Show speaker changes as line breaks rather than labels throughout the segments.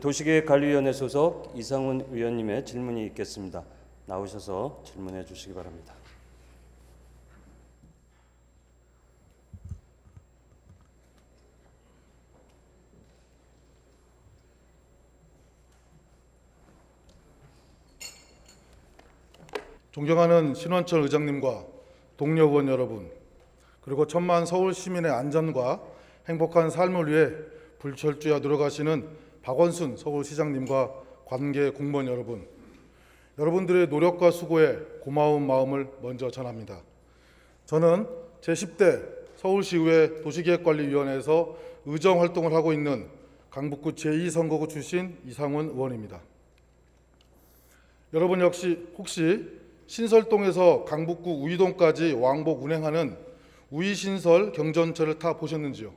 도시계획관리위원회 소속 이상훈 의원님의 질문이 있겠습니다. 나오셔서 질문해 주시기 바랍니다.
존경하는 신원철 의장님과 동료 의원 여러분, 그리고 천만 서울 시민의 안전과 행복한 삶을 위해 불철주야 노력하시는 박원순 서울시장님과 관계 공무원 여러분, 여러분들의 노력과 수고에 고마운 마음을 먼저 전합니다. 저는 제10대 서울시의회 도시계획관리위원회에서 의정활동을 하고 있는 강북구 제2선거구 출신 이상훈 의원입니다. 여러분 혹시 신설동에서 강북구 우이동까지 왕복 운행하는 우이신설 경전철을 타 보셨는지요?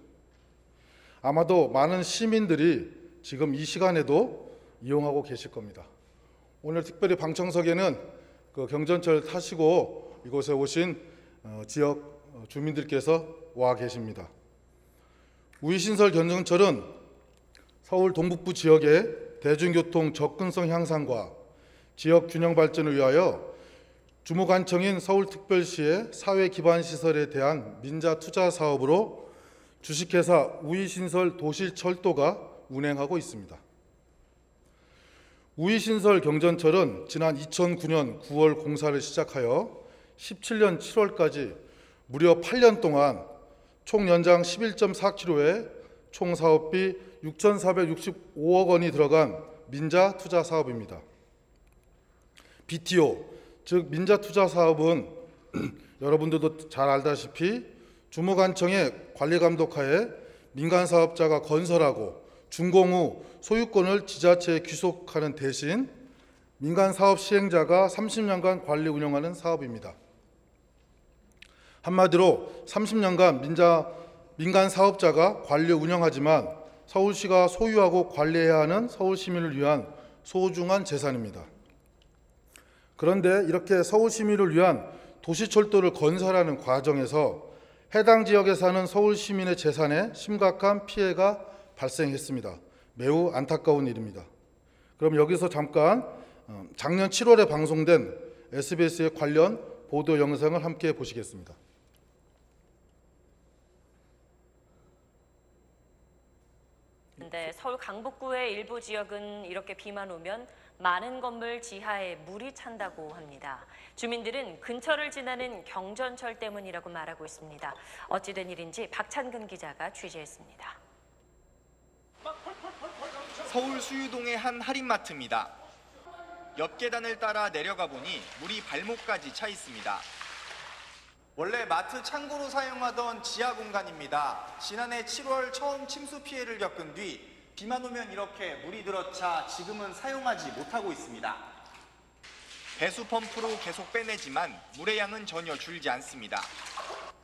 아마도 많은 시민들이 지금 이 시간에도 이용하고 계실 겁니다. 오늘 특별히 방청석에는 그 경전철 타시고 이곳에 오신 지역 주민들께서 와 계십니다. 우이신설 경전철은 서울 동북부 지역의 대중교통 접근성 향상과 지역 균형 발전을 위하여 주무관청인 서울특별시의 사회기반시설에 대한 민자 투자 사업으로 주식회사 우이신설 도시철도가 운행하고 있습니다. 우이신설 경전철은 지난 2009년 9월 공사를 시작하여 17년 7월까지 무려 8년 동안 총 연장 11.4km에 총 사업비 6,465억 원이 들어간 민자 투자 사업입니다. BTO, 즉 민자 투자 사업은 여러분들도 잘 알다시피 주무관청의 관리 감독하에 민간 사업자가 건설하고 준공 후 소유권을 지자체에 귀속하는 대신 민간 사업 시행자가 30년간 관리 운영하는 사업입니다. 한마디로 30년간 민간 사업자가 관리 운영하지만 서울시가 소유하고 관리해야 하는 서울 시민을 위한 소중한 재산입니다. 그런데 이렇게 서울 시민을 위한 도시철도를 건설하는 과정에서 해당 지역에 사는 서울 시민의 재산에 심각한 피해가 발생했습니다. 매우 안타까운 일입니다. 그럼 여기서 잠깐 작년 7월에 방송된 SBS의 관련 보도 영상을 함께 보시겠습니다.
네, 서울 강북구의 일부 지역은 이렇게 비만 오면 많은 건물 지하에 물이 찬다고 합니다. 주민들은 근처를 지나는 경전철 때문이라고 말하고 있습니다. 어찌된 일인지 박찬근 기자가 취재했습니다.
서울 수유동의 한 할인마트입니다. 옆 계단을 따라 내려가 보니 물이 발목까지 차 있습니다.
원래 마트 창고로 사용하던 지하 공간입니다. 지난해 7월 처음 침수 피해를 겪은 뒤 비만 오면 이렇게 물이 들어차 지금은 사용하지 못하고 있습니다.
배수 펌프로 계속 빼내지만 물의 양은 전혀 줄지 않습니다.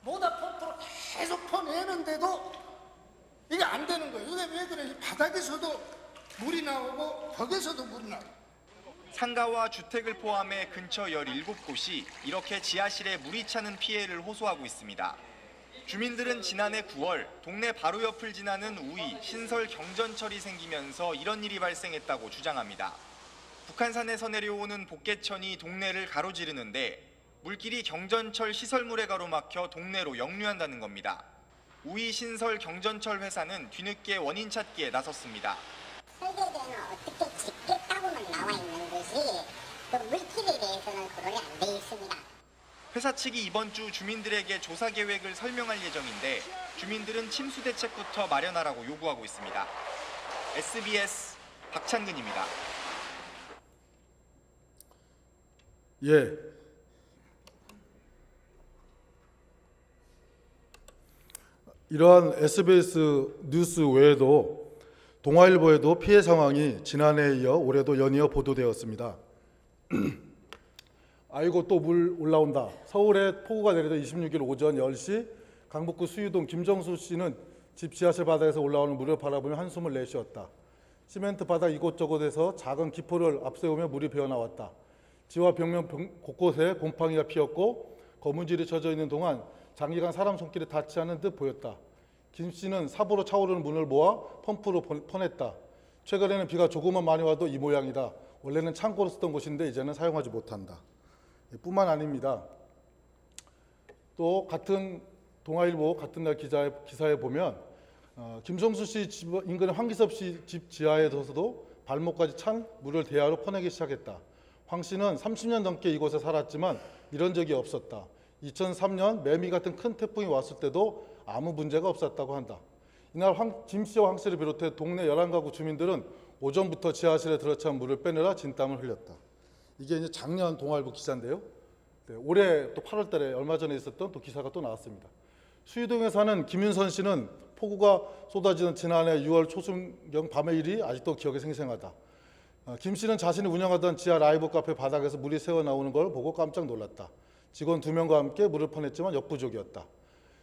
모다 펌프로 계속 퍼내는데도 이게 안 되는 거예요. 이게 왜 그래? 바닥에서도 물이 나오고 벽에서도 물이 나오고.
상가와 주택을 포함해 근처 17곳이 이렇게 지하실에 물이 차는 피해를 호소하고 있습니다. 주민들은 지난해 9월 동네 바로 옆을 지나는 우이 신설 경전철이 생기면서 이런 일이 발생했다고 주장합니다. 북한산에서 내려오는 복개천이 동네를 가로지르는데 물길이 경전철 시설물에 가로막혀 동네로 역류한다는 겁니다. 우이 신설 경전철 회사는 뒤늦게 원인 찾기에 나섰습니다.
설계대는 어떻게 짓겠다고만 나와 있는 것이 그 물길에 대해서는 거론이 안 돼 있습니다.
회사 측이 이번 주 주민들에게 조사 계획을 설명할 예정인데 주민들은 침수 대책부터 마련하라고 요구하고 있습니다. SBS 박찬근입니다.
예. 이러한 SBS 뉴스 외에도 동아일보에도 피해 상황이 지난해에 이어 올해도 연이어 보도되었습니다. 아이고 또 물 올라온다. 서울에 폭우가 내려져 26일 오전 10시 강북구 수유동 김정수 씨는 집 지하실 바닥에서 올라오는 물을 바라보며 한숨을 내쉬었다. 시멘트 바닥 이곳저곳에서 작은 기포를 앞세우며 물이 배어나왔다. 지와 벽면 곳곳에 곰팡이가 피었고 거문질이 젖어 있는 동안 장기간 사람 손길에 닿지 않은 듯 보였다. 김 씨는 삽으로 차오르는 물을 모아 펌프로 퍼냈다. 최근에는 비가 조금만 많이 와도 이 모양이다. 원래는 창고로 쓰던 곳인데 이제는 사용하지 못한다. 뿐만 아닙니다. 또 같은 동아일보 같은 날 기사에 보면 김성수 씨 집 인근의 황기섭 씨 집 지하에서도 발목까지 찬 물을 대야로 퍼내기 시작했다. 황 씨는 30년 넘게 이곳에 살았지만 이런 적이 없었다. 2003년 매미 같은 큰 태풍이 왔을 때도 아무 문제가 없었다고 한다. 이날 김 씨와 황 씨를 비롯해 동네 11가구 주민들은 오전부터 지하실에 들어찬 물을 빼내라 진땀을 흘렸다. 이게 이제 작년 동아일보 기사인데요. 네, 올해 또 8월 달에 얼마 전에 있었던 또 기사가 또 나왔습니다. 수유동에 사는 김윤선 씨는 폭우가 쏟아지는 지난해 6월 초순경 밤의 일이 아직도 기억에 생생하다. 김 씨는 자신이 운영하던 지하 라이브 카페 바닥에서 물이 새어나오는 걸 보고 깜짝 놀랐다. 직원 2명과 함께 물을 퍼냈지만 역부족이었다.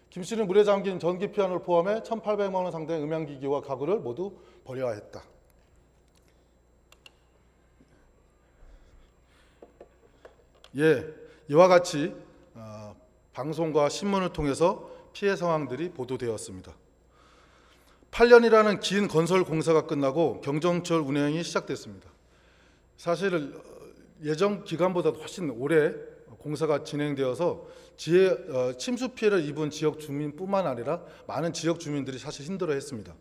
김 씨는 물에 잠긴 전기 피아노를 포함해 1,800만 원 상당의 음향기기와 가구를 모두 버려야 했다. 예, 이와 같이 방송과 신문을 통해서 피해 상황들이 보도되었습니다. 8년이라는 긴 건설 공사가 끝나고 경정철 운행이 시작됐습니다. 사실 예정 기간보다 훨씬 오래 공사가 진행되어서 침수 피해를 입은 지역 주민뿐만 아니라 많은 지역 주민들이 사실 힘들어했습니다.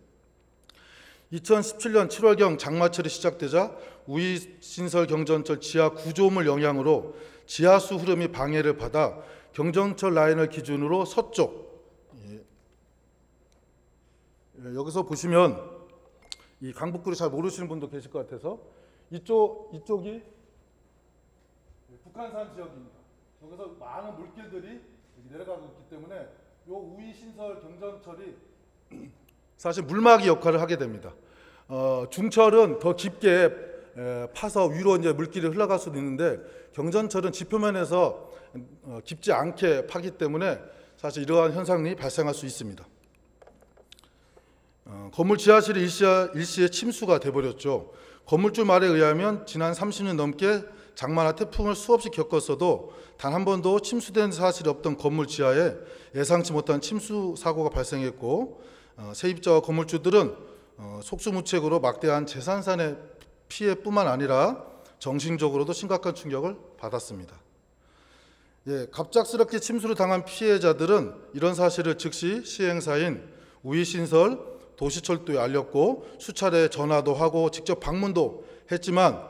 2017년 7월경 장마철이 시작되자 우이신설 경전철 지하 구조물 영향으로 지하수 흐름이 방해를 받아 경정철 라인을 기준으로 서쪽, 여기서 보시면 이 강북구를 잘 모르시는 분도 계실 것 같아서 이쪽이 북한산 지역입니다. 여기서 많은 물길들이 내려가고 있기 때문에 이 우이신설 경전철이 사실 물막이 역할을 하게 됩니다. 중철은 더 깊게 파서 위로 이제 물길이 흘러갈 수도 있는데 경전철은 지표면에서 깊지 않게 파기 때문에 사실 이러한 현상이 발생할 수 있습니다. 건물 지하실이 일시에 침수가 돼버렸죠. 건물주 말에 의하면 지난 30년 넘게 장마나 태풍을 수없이 겪었어도 단 한 번도 침수된 사실이 없던 건물 지하에 예상치 못한 침수 사고가 발생했고 세입자와 건물주들은 속수무책으로 막대한 재산산의 피해뿐만 아니라 정신적으로도 심각한 충격을 받았습니다. 예, 갑작스럽게 침수를 당한 피해자들은 이런 사실을 즉시 시행사인 우이신설 도시철도에 알렸고 수차례 전화도 하고 직접 방문도 했지만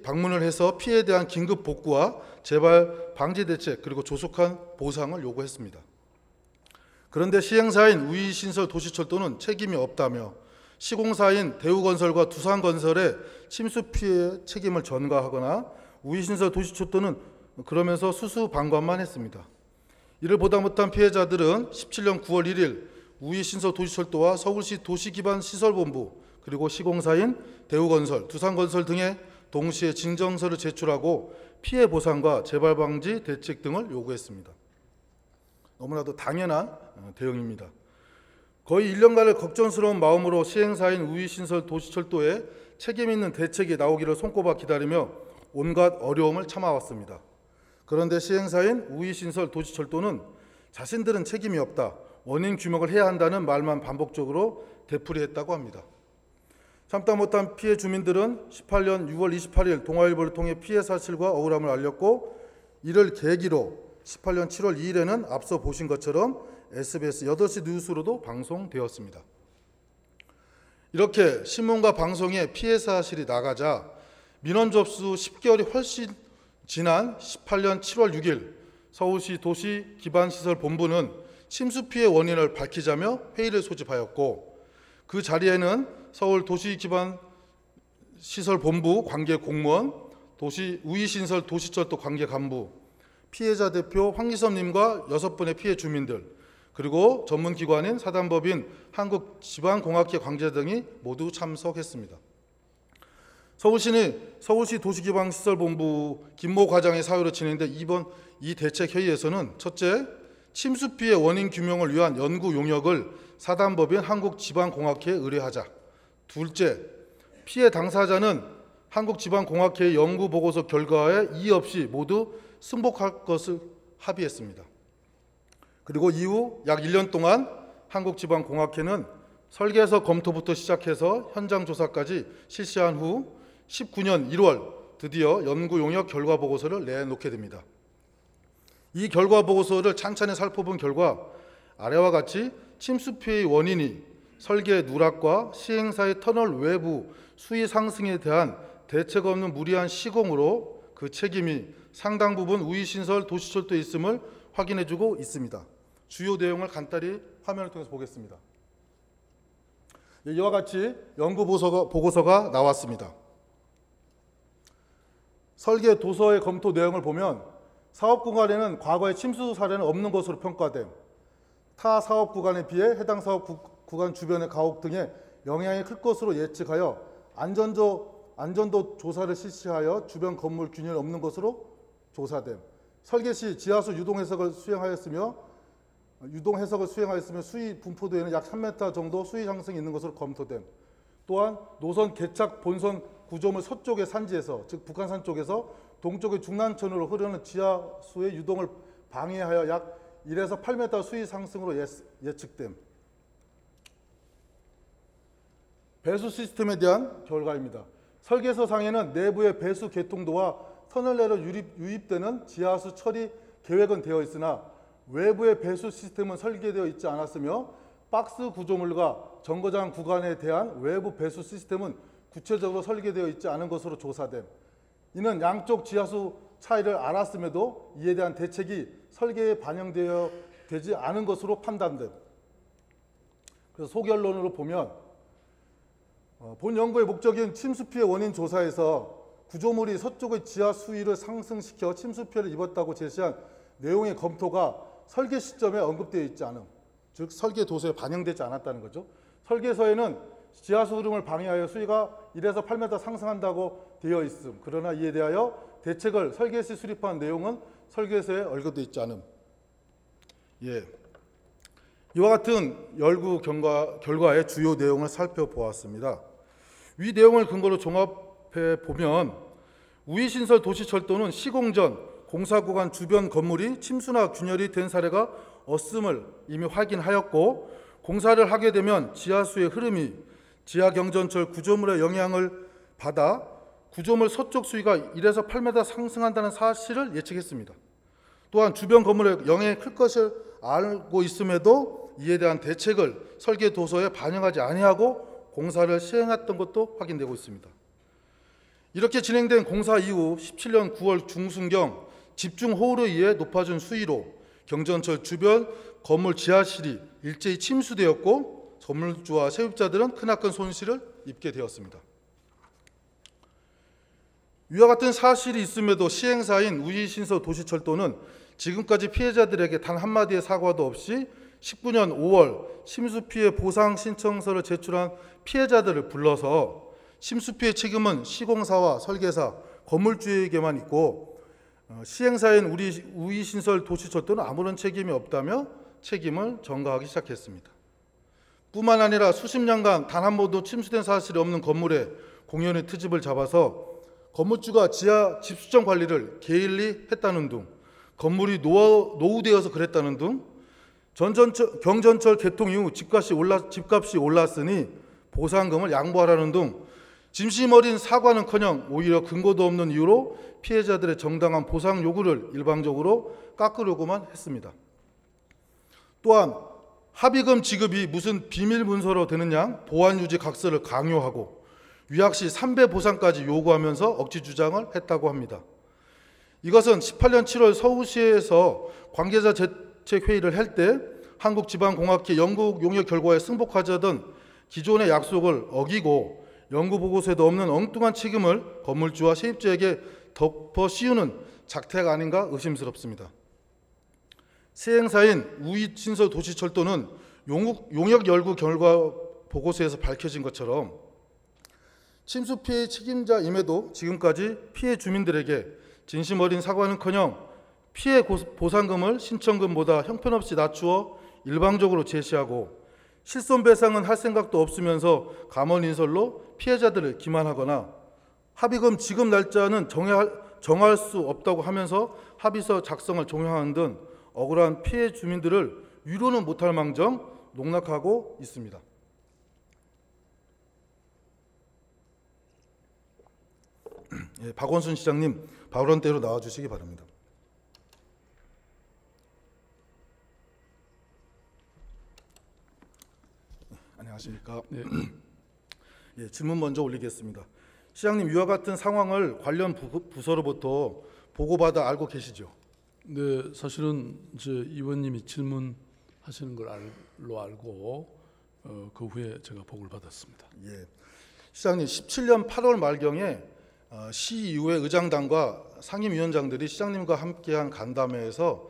방문을 해서 피해에 대한 긴급 복구와 재발 방지 대책 그리고 조속한 보상을 요구했습니다. 그런데 시행사인 우이신설 도시철도는 책임이 없다며 시공사인 대우건설과 두산건설의 침수 피해 책임을 전가하거나 우이신설 도시철도는 그러면서 수수방관만 했습니다. 이를 보다 못한 피해자들은 17년 9월 1일 우이신설 도시철도와 서울시 도시기반시설본부 그리고 시공사인 대우건설, 두산건설 등에 동시에 진정서를 제출하고 피해 보상과 재발 방지 대책 등을 요구했습니다. 너무나도 당연한 대응입니다. 거의 1년간을 걱정스러운 마음으로 시행사인 우이신설 도시철도에 책임 있는 대책이 나오기를 손꼽아 기다리며 온갖 어려움을 참아왔습니다. 그런데 시행사인 우이신설 도시철도는 자신들은 책임이 없다, 원인 규명을 해야 한다는 말만 반복적으로 되풀이했다고 합니다. 참다 못한 피해 주민들은 18년 6월 28일 동아일보를 통해 피해 사실과 억울함을 알렸고 이를 계기로 18년 7월 2일에는 앞서 보신 것처럼 SBS 8시 뉴스로도 방송되었습니다. 이렇게 신문과 방송에 피해 사실이 나가자 민원 접수 10개월이 훨씬 지난 18년 7월 6일 서울시 도시기반시설본부는 침수 피해 원인을 밝히자며 회의를 소집하였고 그 자리에는 서울 도시기반시설본부 관계 공무원, 우이신설 도시철도 관계 간부, 피해자 대표 황기섭님과 6분의 피해 주민들, 그리고 전문기관인 사단법인 한국지방공학회 관계자 등이 모두 참석했습니다. 서울시 도시기반시설본부 김모 과장의 사유로 진행된 이번 이 대책회의에서는 첫째, 침수 피해 원인 규명을 위한 연구 용역을 사단법인 한국지방공학회에 의뢰하자. 둘째, 피해 당사자는 한국지방공학회의 연구보고서 결과에 이의 없이 모두 승복할 것을 합의했습니다. 그리고 이후 약 1년 동안 한국지방공학회는 설계서 검토부터 시작해서 현장 조사까지 실시한 후 19년 1월 드디어 연구 용역 결과 보고서를 내놓게 됩니다. 이 결과 보고서를 찬찬히 살펴본 결과 아래와 같이 침수 피해의 원인이 설계 누락과 시행사의 터널 외부 수위 상승에 대한 대책 없는 무리한 시공으로 그 책임이 상당 부분 우이신설 도시철도에 있음을 확인해주고 있습니다. 주요 내용을 간단히 화면을 통해서 보겠습니다. 이와 같이 연구 보고서가 나왔습니다. 설계 도서의 검토 내용을 보면 사업 구간에는 과거의 침수 사례는 없는 것으로 평가됨, 타 사업 구간에 비해 해당 사업 구간 주변의 가옥 등의 영향이 클 것으로 예측하여 안전도 조사를 실시하여 주변 건물 균열이 없는 것으로 조사됨, 설계 시 지하수 유동 해석을 수행하였으며 수위 분포도에는 약 3m 정도 수위 상승이 있는 것으로 검토됨. 또한 노선 개착 본선 구조물 서쪽의 산지에서, 즉 북한산 쪽에서 동쪽의 중난천으로 흐르는 지하수의 유동을 방해하여 약 1에서 8m 수위 상승으로 예측됨. 배수 시스템에 대한 결과입니다. 설계서상에는 내부의 배수 개통도와 터널 내로 유입되는 지하수 처리 계획은 되어 있으나 외부의 배수 시스템은 설계되어 있지 않았으며 박스 구조물과 정거장 구간에 대한 외부 배수 시스템은 구체적으로 설계되어 있지 않은 것으로 조사됨. 이는 양쪽 지하수 차이를 알았음에도 이에 대한 대책이 설계에 반영되어 되지 않은 것으로 판단됨. 그래서 소결론으로 보면 본 연구의 목적인 침수 피해 원인 조사에서 구조물이 서쪽의 지하 수위를 상승시켜 침수 피해를 입었다고 제시한 내용의 검토가 설계 시점에 언급되어 있지 않음, 즉 설계 도서에 반영되지 않았다는 거죠. 설계서에는 지하수 흐름을 방해하여 수위가 1에서 8m 상승한다고 되어 있음. 그러나 이에 대하여 대책을 설계 시 수립한 내용은 설계서에 언급되어 있지 않음. 이와 같은 연구 결과의 주요 내용을 살펴보았습니다. 위 내용을 근거로 종합해 보면 우이신설 도시철도는 시공 전 공사 구간 주변 건물이 침수나 균열이 된 사례가 없음을 이미 확인하였고, 공사를 하게 되면 지하수의 흐름이 지하 경전철 구조물의 영향을 받아 구조물 서쪽 수위가 1에서 8m 상승한다는 사실을 예측했습니다. 또한 주변 건물의 영향이 클 것을 알고 있음에도 이에 대한 대책을 설계 도서에 반영하지 아니하고 공사를 시행했던 것도 확인되고 있습니다. 이렇게 진행된 공사 이후 17년 9월 중순경 집중 호우로 의해 높아진 수위로 경전철 주변 건물 지하실이 일제히 침수되었고 건물주와 세입자들은 크나큰 손실을 입게 되었습니다. 이와 같은 사실이 있음에도 시행사인 우이신설 도시철도는 지금까지 피해자들에게 단 한마디의 사과도 없이 19년 5월 침수 피해 보상 신청서를 제출한 피해자들을 불러서 침수 피해 책임은 시공사와 설계사, 건물주에게만 있고 시행사인 우이신설 도시철도는 아무런 책임이 없다며 책임을 전가하기 시작했습니다. 뿐만 아니라 수십 년간 단 한 번도 침수된 사실이 없는 건물에 공연히 트집을 잡아서 건물주가 지하 집수정 관리를 게을리 했다는 등, 건물이 노후되어서 그랬다는 등, 경전철 개통 이후 집값이 올랐으니 보상금을 양보하라는 등 진심 어린 사과는커녕 오히려 근거도 없는 이유로 피해자들의 정당한 보상 요구를 일방적으로 깎으려고만 했습니다. 또한 합의금 지급이 무슨 비밀 문서로 되는 양 보안 유지 각서를 강요하고 위약시 3배 보상까지 요구하면서 억지 주장을 했다고 합니다. 이것은 18년 7월 서울시에서 관계자 대책회의를 할 때 한국지방공학회 연구 용역 결과에 승복하자던 기존의 약속을 어기고 연구 보고서에도 없는 엉뚱한 책임을 건물주와 세입자에게 덮어 씌우는 작태가 아닌가 의심스럽습니다. 시행사인 우이신설 도시철도는 용역 연구 결과 보고서에서 밝혀진 것처럼 침수 피해 책임자임에도 지금까지 피해 주민들에게 진심 어린 사과는커녕 피해 보상금을 신청금보다 형편없이 낮추어 일방적으로 제시하고 실손배상은 할 생각도 없으면서 감언인설로 피해자들을 기만하거나 합의금 지급 날짜는 정할 수 없다고 하면서 합의서 작성을 종용하는 등 억울한 피해 주민들을 위로는 못할 망정 농락하고 있습니다. 예, 박원순 시장님 발언대로 나와주시기 바랍니다. 안녕하십니까.
네.
예, 질문 먼저 올리겠습니다. 시장님, 이와 같은 상황을 관련 부서로부터 보고받아 알고 계시죠?
네, 사실은 이제 의원님이 질문하시는 걸 알고 그 후에 제가 보고를 받았습니다.
예, 시장님, 17년 8월 말경에 시의회 의장단과 상임위원장들이 시장님과 함께한 간담회에서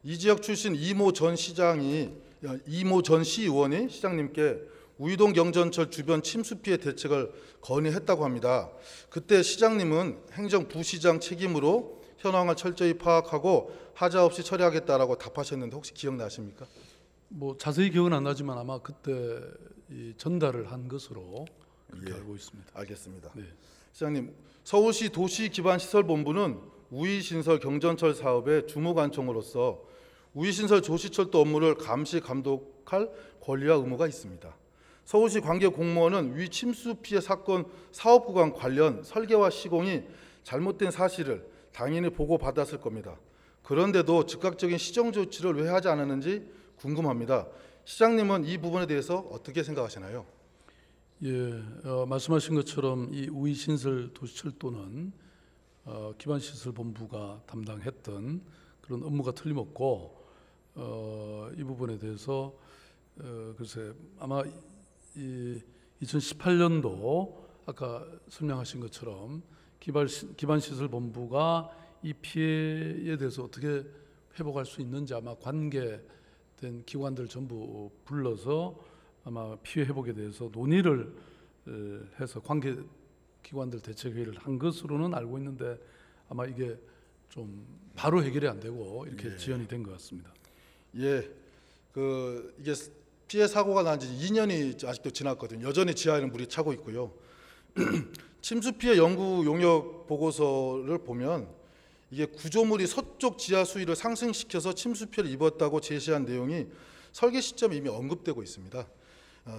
이 지역 출신 이모 전 시의원이 시장님께 우이동 경전철 주변 침수 피해 대책을 건의했다고 합니다. 그때 시장님은 행정부시장 책임으로 현황을 철저히 파악하고 하자 없이 처리하겠다라고 답하셨는데 혹시 기억나십니까?
뭐 자세히 기억은 안 나지만 아마 그때 이 전달을 한 것으로 그렇게
예,
알고 있습니다.
알겠습니다.
네.
시장님, 서울시 도시기반시설본부는 우이신설 경전철 사업의 주무관청으로서 우이신설 조시철도 업무를 감시 감독할 권리와 의무가 있습니다. 서울시 관계 공무원은 위 침수 피해 사건 사업구간 관련 설계와 시공이 잘못된 사실을 당연히 보고받았을 겁니다. 그런데도 즉각적인 시정 조치를 왜 하지 않았는지 궁금합니다. 시장님은 이 부분에 대해서 어떻게 생각하시나요?
예, 말씀하신 것처럼 이 우이신설 도시철도는 기반시설본부가 담당했던 그런 업무가 틀림없고 이 부분에 대해서 글쎄 아마 2018년도 아까 설명하신 것처럼 기반시설본부가 이 피해에 대해서 어떻게 회복할 수 있는지 아마 관계된 기관들 전부 불러서 아마 피해 회복에 대해서 논의를 해서 관계 기관들 대책회의를 한 것으로는 알고 있는데 아마 이게 좀 바로 해결이 안 되고 이렇게 지연이 된 것 같습니다.
예, 이게 피해 사고가 난 지 2년이 아직도 지났거든요. 여전히 지하에는 물이 차고 있고요. 침수 피해 연구 용역 보고서를 보면 이게 구조물이 서쪽 지하 수위를 상승시켜서 침수 피해를 입었다고 제시한 내용이 설계 시점에 이미 언급되고 있습니다.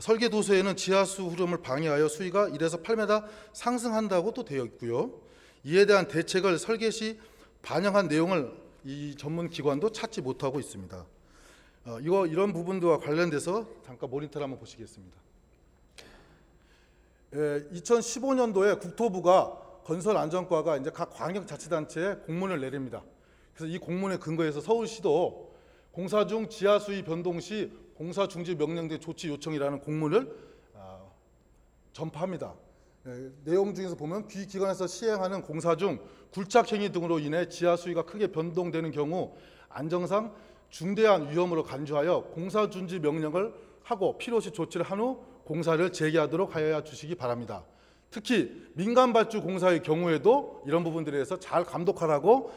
설계 도서에는 지하수 흐름을 방해하여 수위가 1에서 8m 상승한다고 또 되어 있고요. 이에 대한 대책을 설계 시 반영한 내용을 이 전문 기관도 찾지 못하고 있습니다. 이런 부분들과 관련돼서 잠깐 모니터를 한번 보시겠습니다. 2015년도에 국토부가 건설안전과가 이제 각 광역자치단체에 공문을 내립니다. 그래서 이 공문에 근거해서 서울시도 공사 중 지하수위 변동 시 공사 중지 명령 등 조치 요청이라는 공문을 전파합니다. 내용 중에서 보면 기관에서 시행하는 공사 중 굴착 행위 등으로 인해 지하수위가 크게 변동되는 경우 안정상 중대한 위험으로 간주하여 공사 중지 명령을 하고 필요시 조치를 한 후 공사를 재개하도록 하여 주시기 바랍니다. 특히 민간 발주 공사의 경우에도 이런 부분들에 대해서 잘 감독하라고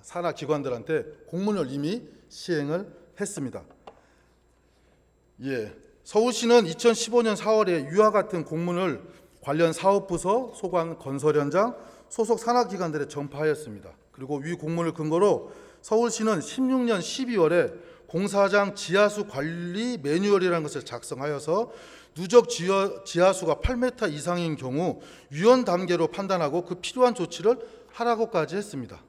산하 기관들한테 공문을 이미 시행을 했습니다. 예, 서울시는 2015년 4월에 위와 같은 공문을 관련 사업부서, 소관, 건설 현장, 소속 산하기관들에 전파하였습니다. 그리고 위 공문을 근거로 서울시는 16년 12월에 공사장 지하수 관리 매뉴얼이라는 것을 작성하여서 누적 지하수가 8m 이상인 경우 위헌 단계로 판단하고 그 필요한 조치를 하라고까지 했습니다.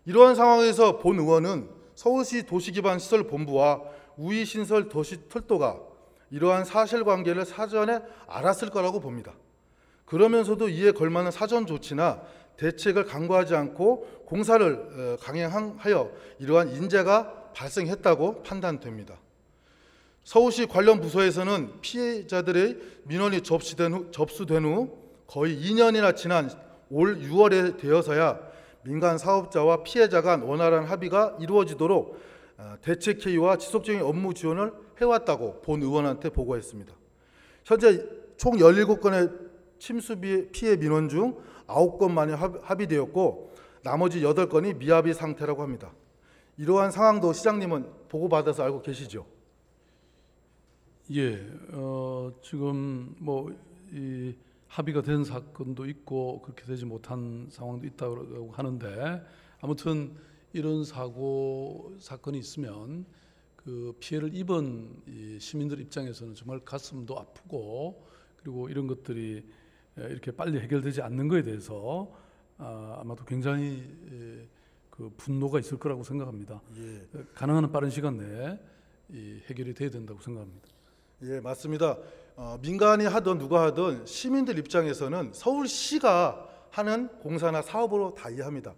이러한 상황에서 본 의원은 서울시 도시기반시설본부와 우이신설 도시철도가 이러한 사실관계를 사전에 알았을 거라고 봅니다. 그러면서도 이에 걸맞는 사전 조치나 대책을 강구하지 않고 공사를 강행하여 이러한 인재가 발생했다고 판단됩니다. 서울시 관련 부서에서는 피해자들의 민원이 접수된 후 거의 2년이나 지난 올 6월에 되어서야 민간 사업자와 피해자 간 원활한 합의가 이루어지도록 대책회의와 지속적인 업무 지원을 해왔다고 본 의원한테 보고했습니다. 현재 총 17건의 침수 피해 민원 중 9건만이 합의되었고 나머지 8건이 미합의 상태라고 합니다. 이러한 상황도 시장님은 보고받아서 알고 계시죠?
예, 지금 뭐 이 합의가 된 사건도 있고 그렇게 되지 못한 상황도 있다고 하는데 아무튼 이런 사건이 있으면 그 피해를 입은 이 시민들 입장에서는 정말 가슴도 아프고 그리고 이런 것들이 이렇게 빨리 해결되지 않는 것에 대해서 아마도 굉장히 그 분노가 있을 거라고 생각합니다. 가능한 한 빠른 시간 내에 해결이 돼야 된다고 생각합니다.
예, 맞습니다. 민간이 하든 누가 하든 시민들 입장에서는 서울시가 하는 공사나 사업으로 다 이해합니다.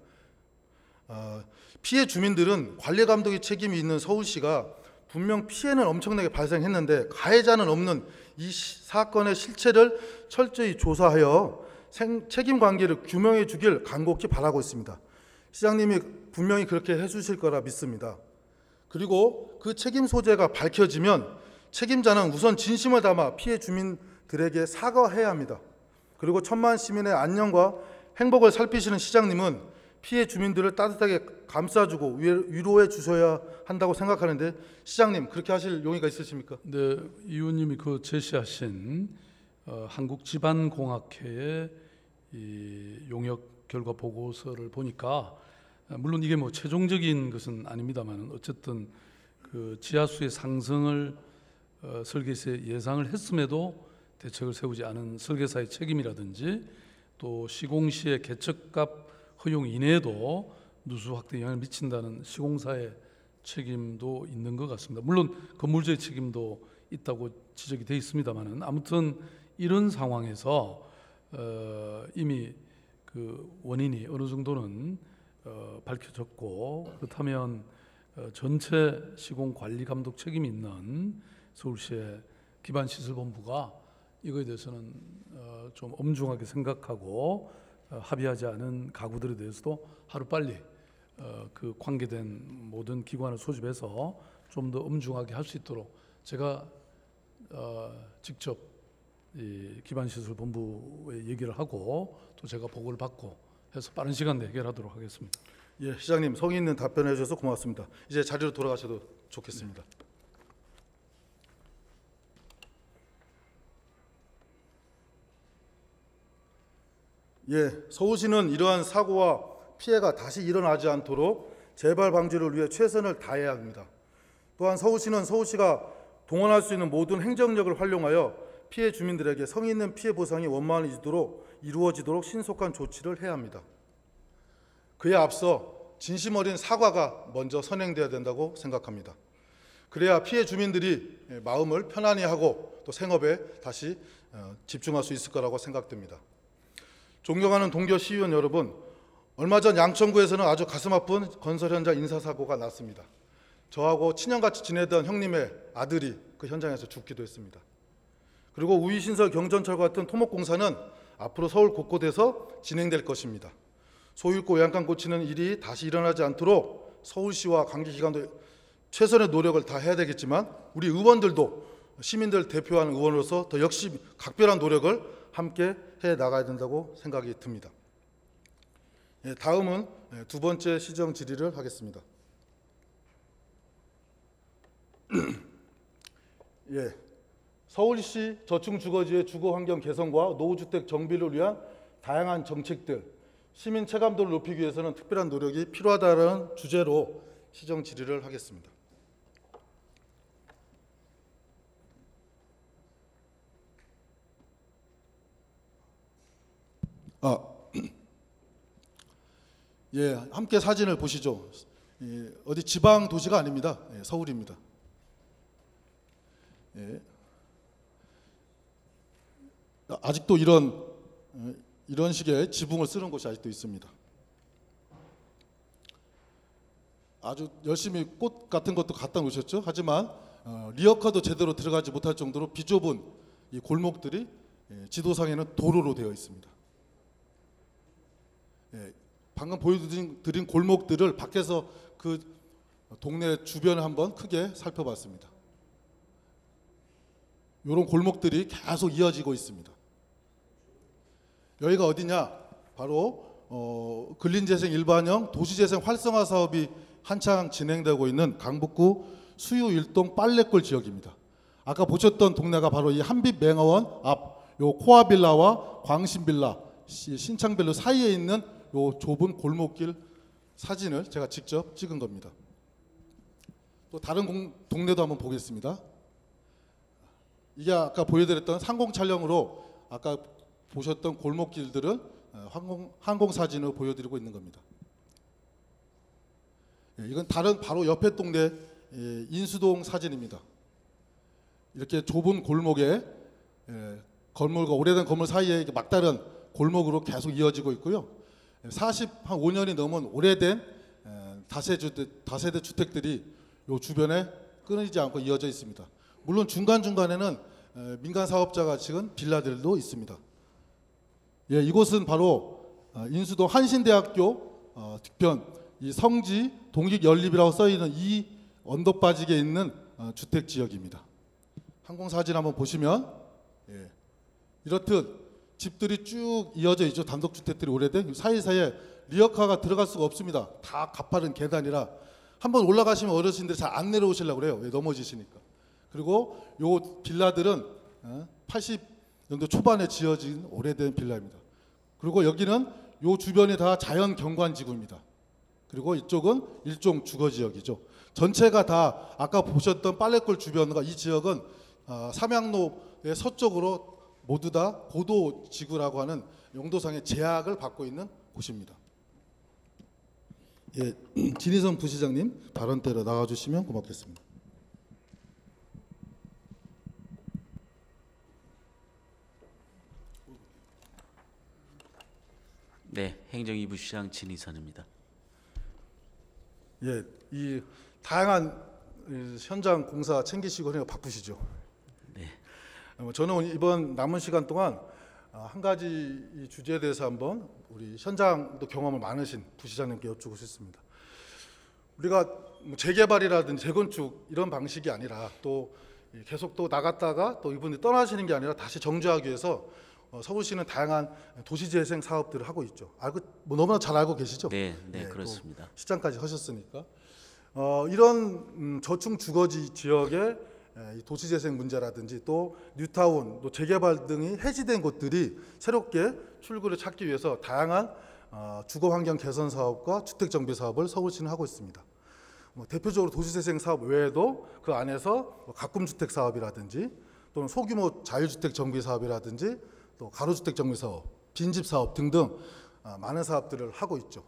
피해 주민들은 관리 감독의 책임이 있는 서울시가 분명 피해는 엄청나게 발생했는데 가해자는 없는 이 사건의 실체를 철저히 조사하여 책임 관계를 규명해 주길 간곡히 바라고 있습니다. 시장님이 분명히 그렇게 해주실 거라 믿습니다. 그리고 그 책임 소재가 밝혀지면 책임자는 우선 진심을 담아 피해 주민들에게 사과해야 합니다. 그리고 천만 시민의 안녕과 행복을 살피시는 시장님은 피해 주민들을 따뜻하게 감싸주고 위로해 주셔야 한다고 생각하는데 시장님 그렇게 하실 용의가 있으십니까?
네, 이 의원님이 그 제시하신 한국지방공학회의 이 용역 결과 보고서를 보니까 물론 이게 뭐 최종적인 것은 아닙니다만 어쨌든 그 지하수의 상승을 설계에서 예상을 했음에도 대책을 세우지 않은 설계사의 책임이라든지 또 시공시의 개척값 허용 이내에도 누수 확대에 영향을 미친다는 시공사의 책임도 있는 것 같습니다. 물론 건물주의 책임도 있다고 지적이 되어 있습니다만은 아무튼 이런 상황에서 이미 그 원인이 어느 정도는 밝혀졌고 그렇다면 전체 시공 관리 감독 책임이 있는 서울시의 기반시설본부가 이거에 대해서는 좀 엄중하게 생각하고 합의하지 않은 가구들에 대해서도 하루빨리 그 관계된 모든 기관을 소집해서 좀 더 엄중하게 할 수 있도록 제가 직접 이 기반시설본부에 얘기를 하고 또 제가 보고를 받고 해서 빠른 시간 내에 해결하도록 하겠습니다.
예, 시장님 성의 있는 답변해 주셔서 고맙습니다. 이제 자리로 돌아가셔도 좋겠습니다. 예, 서울시는 이러한 사고와 피해가 다시 일어나지 않도록 재발 방지를 위해 최선을 다해야 합니다. 또한 서울시가 동원할 수 있는 모든 행정력을 활용하여 피해 주민들에게 성의 있는 피해 보상이 원만히 이루어지도록 신속한 조치를 해야 합니다. 그에 앞서 진심 어린 사과가 먼저 선행돼야 된다고 생각합니다. 그래야 피해 주민들이 마음을 편안히 하고 또 생업에 다시 집중할 수 있을 거라고 생각됩니다. 존경하는 동교 시의원 여러분, 얼마 전 양천구에서는 아주 가슴 아픈 건설 현장 인사사고가 났습니다. 저하고 친형같이 지내던 형님의 아들이 그 현장에서 죽기도 했습니다. 그리고 우이신설 경전철과 같은 토목공사는 앞으로 서울 곳곳에서 진행될 것입니다. 소잃고 외양간 고치는 일이 다시 일어나지 않도록 서울시와 관계기관도 최선의 노력을 다 해야 되겠지만 우리 의원들도 시민들 대표하는 의원으로서 더 역시 각별한 노력을 함께 해 나가야 된다고 생각이 듭니다. 다음은 두 번째 시정 질의를 하겠습니다. 예, 서울시 저층주거지의 주거환경 개선과 노후주택 정비를 위한 다양한 정책들, 시민 체감도를 높이기 위해서는 특별한 노력이 필요하다는 주제로 시정 질의를 하겠습니다. 예, 함께 사진을 보시죠. 어디 지방 도시가 아닙니다. 서울입니다. 예. 아직도 이런 식의 지붕을 쓰는 곳이 아직도 있습니다. 아주 열심히 꽃 같은 것도 갖다 놓으셨죠. 하지만 리어카도 제대로 들어가지 못할 정도로 비좁은 이 골목들이 지도상에는 도로로 되어 있습니다. 방금 보여드린 골목들을 밖에서 그 동네 주변을 한번 크게 살펴봤습니다. 이런 골목들이 계속 이어지고 있습니다. 여기가 어디냐? 바로 근린재생 일반형 도시재생 활성화 사업이 한창 진행되고 있는 강북구 수유 1동 빨래골 지역입니다. 아까 보셨던 동네가 바로 이 한빛맹어원 앞 요 코아빌라와 광신빌라, 신창빌라 사이에 있는 요 좁은 골목길 사진을 제가 직접 찍은 겁니다. 또 다른 동네도 한번 보겠습니다. 이게 아까 보여드렸던 상공 촬영으로 아까 보셨던 골목길들을 항공 사진으로 보여드리고 있는 겁니다. 이건 다른 바로 옆에 동네 인수동 사진입니다. 이렇게 좁은 골목에 건물과 오래된 건물 사이에 막다른 골목으로 계속 이어지고 있고요. 45년이 넘은 오래된 다세대 주택들이 이 주변에 끊이지 않고 이어져 있습니다. 물론 중간중간에는 민간 사업자가 지은 빌라들도 있습니다. 이곳은 바로 인수동 한신대학교 뒤편 이 성지 동익연립이라고 써있는 이 언덕 빠지게 있는 주택 지역입니다. 항공 사진 한번 보시면 이렇듯 집들이 쭉 이어져 있죠. 단독주택들이 오래된 사이사이에 리어카가 들어갈 수가 없습니다. 다 가파른 계단이라 한번 올라가시면 어르신들이 잘 안 내려오시려고 그래요. 넘어지시니까. 그리고 요 빌라들은 80년대 초반에 지어진 오래된 빌라입니다. 그리고 여기는 요 주변이 다 자연 경관지구입니다. 그리고 이쪽은 일종 주거지역이죠. 전체가 다 아까 보셨던 빨래골 주변과 이 지역은 삼양로의 서쪽으로 모두 다 고도지구라고 하는 용도상의 제약을 받고 있는 곳입니다. 진희성 부시장님 발언대로 나와주시면 고맙겠습니다.
네, 행정이부 시장 진희선입니다.
이 다양한 현장 공사 챙기시고 해서 바쁘시죠.
네.
저는 이번 남은 시간 동안 한 가지 이 주제에 대해서 한번 우리 현장도 경험을 많으신 부시장님께 여쭙고 싶습니다. 우리가 재개발이라든지 재건축 이런 방식이 아니라 또 계속 또 나갔다가 또 이분이 떠나시는 게 아니라 다시 정주하기 위해서 서울시는 다양한 도시재생 사업들을 하고 있죠. 너무나 잘 알고 계시죠?
네, 그렇습니다.
시장까지 하셨으니까 이런 저층 주거지 지역의 도시재생 문제라든지 또 뉴타운, 또 재개발 등이 해지된 곳들이 새롭게 출구를 찾기 위해서 다양한 주거환경 개선 사업과 주택정비 사업을 서울시는 하고 있습니다. 대표적으로 도시재생 사업 외에도 그 안에서 가꿈주택 사업이라든지 또는 소규모 자유주택 정비 사업이라든지 또 가로주택 정비 사업, 빈집 사업 등등 많은 사업들을 하고 있죠.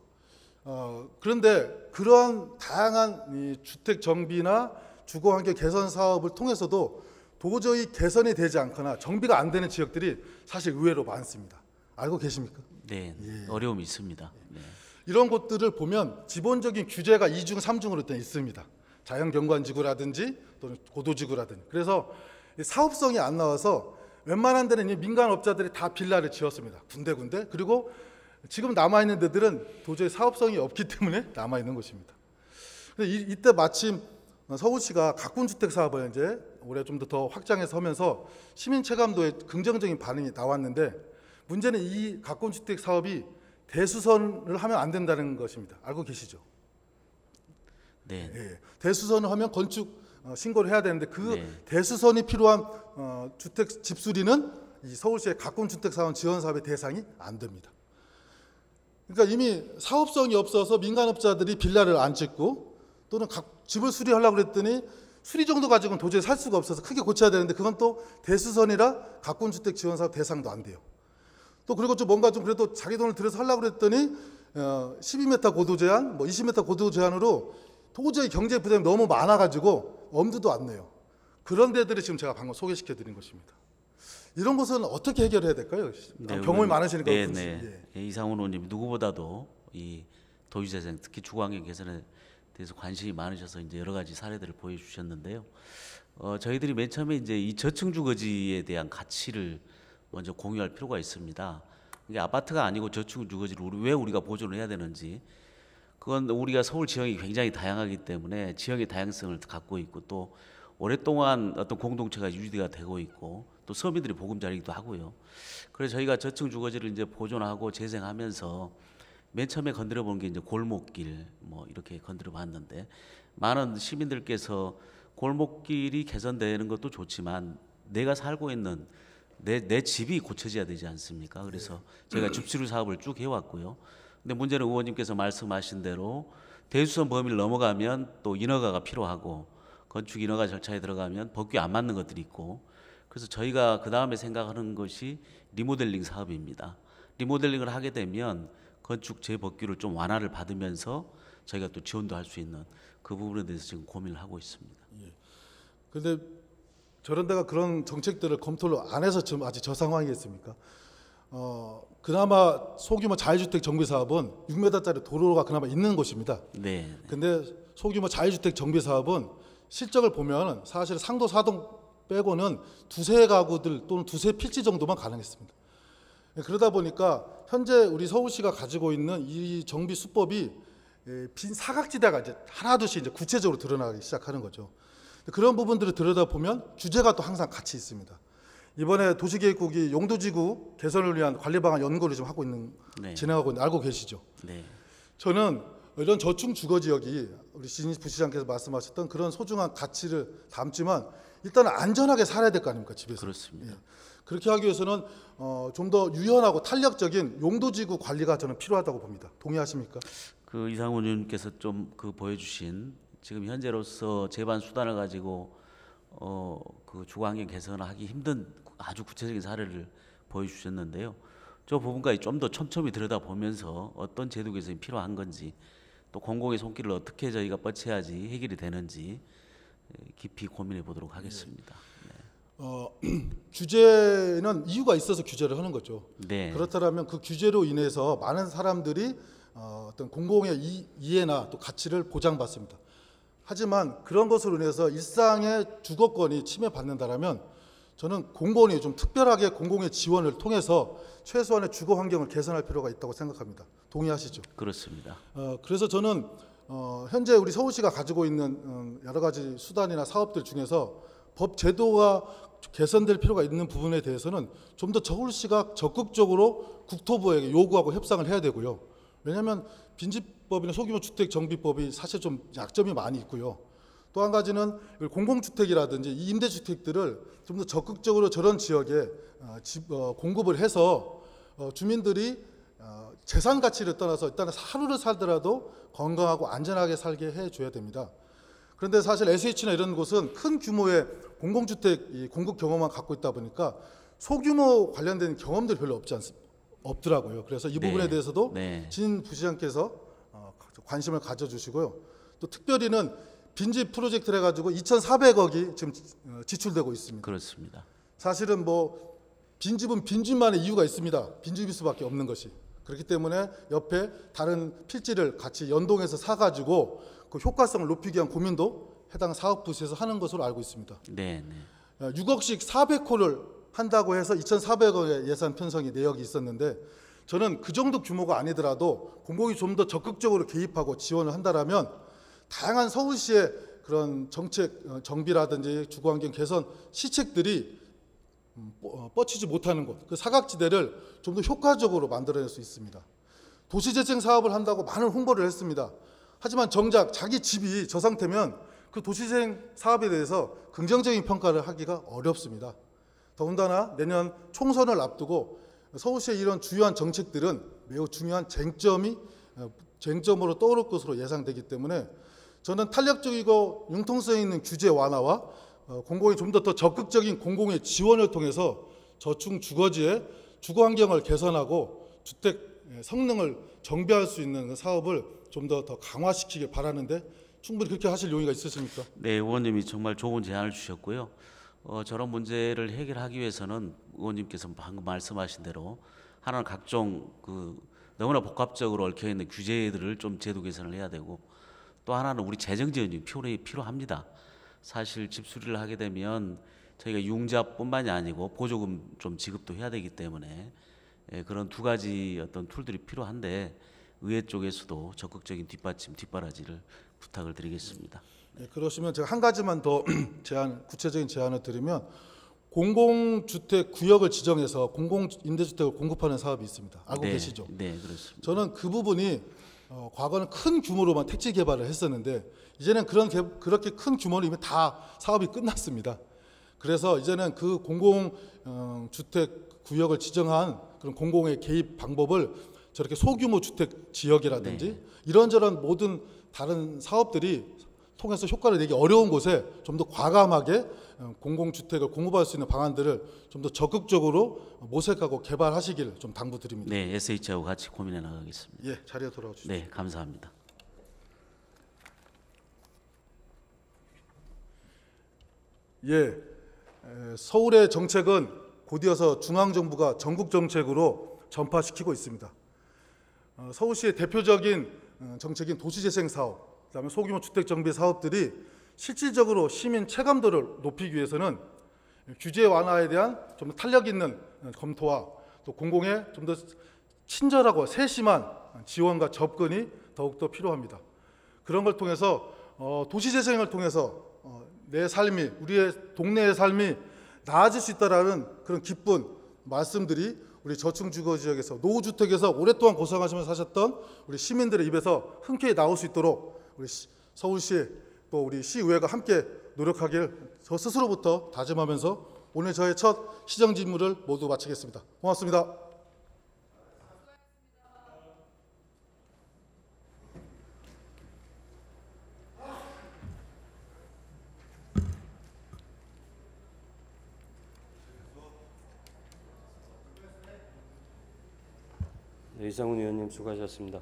그런데 그러한 다양한 이 주택 정비나 주거환경 개선 사업을 통해서도 도저히 개선이 되지 않거나 정비가 안 되는 지역들이 사실 의외로 많습니다. 알고 계십니까?
네, 어려움이 있습니다. 네.
이런 곳들을 보면 기본적인 규제가 2중, 3중으로 일단 있습니다. 자연경관지구라든지 또는 고도지구라든지. 그래서 사업성이 안 나와서 웬만한 데는 민간업자들이 다 빌라를 지었습니다. 군데군데. 그리고 지금 남아있는 데들은 도저히 사업성이 없기 때문에 남아있는 것입니다. 이때 마침 서울시가 가꾼주택 사업을 이제 올해 좀 더 확장해서 하면서 시민체감도에 긍정적인 반응이 나왔는데 문제는 이 가꾼주택 사업이 대수선을 하면 안 된다는 것입니다. 알고 계시죠?
네.
대수선을 하면 건축 신고를 해야 되는데 그 대수선이 필요한 주택 집수리는 이 서울시의 가꾼주택사원 지원사업의 대상이 안 됩니다. 그러니까 이미 사업성이 없어서 민간업자들이 빌라를 안 짓고 또는 집을 수리하려고 그랬더니 수리 정도 가지고는 도저히 살 수가 없어서 크게 고쳐야 되는데 그건 또 대수선이라 가꾼주택 지원사업 대상도 안 돼요. 또 그리고 좀 뭔가 좀 그래도 자기 돈을 들여서 하려고 그랬더니 12m 고도 제한, 20m 고도 제한으로 도저히 경제 부담이 너무 많아가지고 엄두도 안 내요. 그런 데들이 지금 제가 방금 소개시켜 드린 것입니다. 이런 것은 어떻게 해결해야 될까요? 경험이 많으시니까.
이상훈 의원님 누구보다도 이 도시재생 특히 주거환경 개선에 대해서 관심이 많으셔서 이제 여러 가지 사례들을 보여주셨는데요. 저희들이 맨 처음에 이제 이 저층 주거지에 대한 가치를 먼저 공유할 필요가 있습니다. 이게 아파트가 아니고 저층 주거지를 왜 우리가 보존을 해야 되는지, 그건 우리가 서울 지형이 굉장히 다양하기 때문에 지형의 다양성을 갖고 있고 또 오랫동안 어떤 공동체가 유지가 되고 있고 또 서민들이 보금자리기도 하고요. 그래서 저희가 저층 주거지를 이제 보존하고 재생하면서 맨 처음에 건드려 본 게 이제 골목길 이렇게 건드려 봤는데 많은 시민들께서 골목길이 개선되는 것도 좋지만 내가 살고 있는 내 집이 고쳐져야 되지 않습니까? 그래서 저희가 집수리 사업을 쭉 해왔고요. 근데 문제는 의원님께서 말씀하신 대로 대수선 범위를 넘어가면 또 인허가가 필요하고 건축 인허가 절차에 들어가면 법규에 안 맞는 것들이 있고 그래서 저희가 그 다음에 생각하는 것이 리모델링 사업입니다. 리모델링을 하게 되면 건축 재법규를 좀 완화를 받으면서 저희가 또 지원도 할 수 있는 그 부분에 대해서 지금 고민을 하고 있습니다.
그런데 저런 데가 그런 정책들을 검토를 안 해서 지금 아직 저 상황이겠습니까? 그나마 소규모 자유주택 정비 사업은 6m짜리 도로가 그나마 있는 곳입니다.
네.
근데 소규모 자유주택 정비 사업은 실적을 보면 사실 상도 4동 빼고는 두세 가구들 또는 두세 필지 정도만 가능했습니다. 그러다 보니까 현재 우리 서울시가 가지고 있는 이 정비 수법이 빈 사각지대가 이제 하나둘씩 이제 구체적으로 드러나기 시작하는 거죠. 그런 부분들을 들여다보면 규제가 또 항상 같이 있습니다. 이번에 도시계획국이 용도지구 개선을 위한 관리 방안 연구를 좀 하고 있는,
네.
진행하고 있는, 알고 계시죠?
네.
저는 이런 저층 주거 지역이 우리 신 부시장께서 말씀하셨던 그런 소중한 가치를 담지만 일단 안전하게 살아야 될 거 아닙니까, 집에서.
그렇습니다.
그렇게 하기 위해서는 좀 더 유연하고 탄력적인 용도지구 관리가 저는 필요하다고 봅니다. 동의하십니까?
그 이상훈 의원님께서 좀 그 보여주신 지금 현재로서 제반 수단을 가지고 그 주거환경 개선하기 힘든 아주 구체적인 사례를 보여주셨는데요. 저 부분까지 좀 더 촘촘히 들여다보면서 어떤 제도 개선이 필요한 건지 또 공공의 손길을 어떻게 저희가 뻗쳐야지 해결이 되는지 깊이 고민해 보도록 하겠습니다.
규제는 이유가 있어서 규제를 하는 거죠.
네.
그렇다면 그 규제로 인해서 많은 사람들이 어떤 공공의 이해나 또 가치를 보장받습니다. 하지만 그런 것으로 인해서 일상의 주거권이 침해받는다라면 저는 공공이 좀 특별하게 공공의 지원을 통해서 최소한의 주거 환경을 개선할 필요가 있다고 생각합니다. 동의하시죠?
그렇습니다.
그래서 저는 현재 우리 서울시가 가지고 있는 여러 가지 수단이나 사업들 중에서 법 제도가 개선될 필요가 있는 부분에 대해서는 좀 더 서울시가 적극적으로 국토부에게 요구하고 협상을 해야 되고요. 왜냐하면 빈집법이나 소규모 주택 정비법이 사실 좀 약점이 많이 있고요. 또 한 가지는 공공주택이라든지 이 임대주택들을 좀 더 적극적으로 저런 지역에 공급을 해서 주민들이 재산 가치를 떠나서 일단 하루를 살더라도 건강하고 안전하게 살게 해줘야 됩니다. 그런데 사실 SH나 이런 곳은 큰 규모의 공공주택 공급 경험만 갖고 있다 보니까 소규모 관련된 경험들이 별로 없더라고요. 그래서 이 부분에 대해서도
네.
진 부시장께서 관심을 가져주시고요. 또 특별히는 빈집 프로젝트를 해가지고 2,400억이 지금 지출되고 있습니다.
그렇습니다.
사실은 뭐 빈집은 빈집만의 이유가 있습니다. 빈집일 수밖에 없는 것이. 그렇기 때문에 옆에 다른 필지를 같이 연동해서 사가지고 그 효과성을 높이기 위한 고민도 해당 사업부에서 하는 것으로 알고 있습니다.
네.
6억씩 400호를 한다고 해서 2,400억의 예산 편성이 내역이 있었는데 저는 그 정도 규모가 아니더라도 공공이 좀 더 적극적으로 개입하고 지원을 한다라면 다양한 서울시의 그런 정책 정비라든지 주거환경 개선 시책들이 뻗치지 못하는 곳, 그 사각지대를 좀 더 효과적으로 만들어낼 수 있습니다. 도시재생 사업을 한다고 많은 홍보를 했습니다. 하지만 정작 자기 집이 저 상태면 그 도시재생 사업에 대해서 긍정적인 평가를 하기가 어렵습니다. 더군다나 내년 총선을 앞두고 서울시의 이런 주요한 정책들은 매우 중요한 쟁점으로 떠오를 것으로 예상되기 때문에 저는 탄력적이고 융통성 있는 규제 완화와 공공이 좀 더 적극적인 공공의 지원을 통해서 저층 주거지의 주거 환경을 개선하고 주택 성능을 정비할 수 있는 사업을 좀 더 강화시키길 바라는데 충분히 그렇게 하실 용의가 있으십니까?
네, 의원님이 정말 좋은 제안을 주셨고요. 저런 문제를 해결하기 위해서는 의원님께서 방금 말씀하신 대로 하나는 각종 너무나 복합적으로 얽혀 있는 규제들을 좀 제도 개선을 해야 되고 또 하나는 우리 재정 지원이 필요합니다. 사실 집 수리를 하게 되면 저희가 융자뿐만이 아니고 보조금 좀 지급도 해야 되기 때문에 그런 두 가지 어떤 툴들이 필요한데 의회 쪽에서도 적극적인 뒷바라지를 부탁을 드리겠습니다.
네, 그러시면 제가 한 가지만 더 구체적인 제안을 드리면 공공주택 구역을 지정해서 공공임대주택을 공급하는 사업이 있습니다. 알고 계시죠?
네, 그렇습니다.
저는 그 부분이 과거는 큰 규모로만 택지 개발을 했었는데 이제는 그렇게 큰 규모는 이미 다 사업이 끝났습니다. 그래서 이제는 그 공공주택 구역을 지정한 그런 공공의 개입 방법을 저렇게 소규모 주택 지역이라든지 이런저런 모든 다른 사업들이 통해서 효과를 내기 어려운 곳에 좀 더 과감하게 공공주택을 공급할 수 있는 방안들을 좀 더 적극적으로 모색하고 개발하시길 좀 당부드립니다.
네, SH하고 같이 고민해 나가겠습니다.
예, 자리에 돌아와 주시죠.
네, 감사합니다.
예, 서울의 정책은 곧이어서 중앙정부가 전국 정책으로 전파시키고 있습니다. 서울시의 대표적인 정책인 도시재생 사업, 그다음에 소규모 주택 정비 사업들이 실질적으로 시민 체감도를 높이기 위해서는 규제 완화에 대한 좀 더 탄력 있는 검토와 또 공공의 좀 더 친절하고 세심한 지원과 접근이 더욱더 필요합니다. 그런 걸 통해서 도시재생을 통해서 내 삶이, 우리의 동네의 삶이 나아질 수 있다라는 그런 기쁜 말씀들이 우리 저층주거 지역에서 노후주택에서 오랫동안 고생하시면서 사셨던 우리 시민들의 입에서 흔쾌히 나올 수 있도록 우리 서울시 또 우리 시의회가 함께 노력하길 저 스스로부터 다짐하면서 오늘 저의 첫 시정 직무를 모두 마치겠습니다. 고맙습니다.
네, 이상훈 의원님 수고하셨습니다.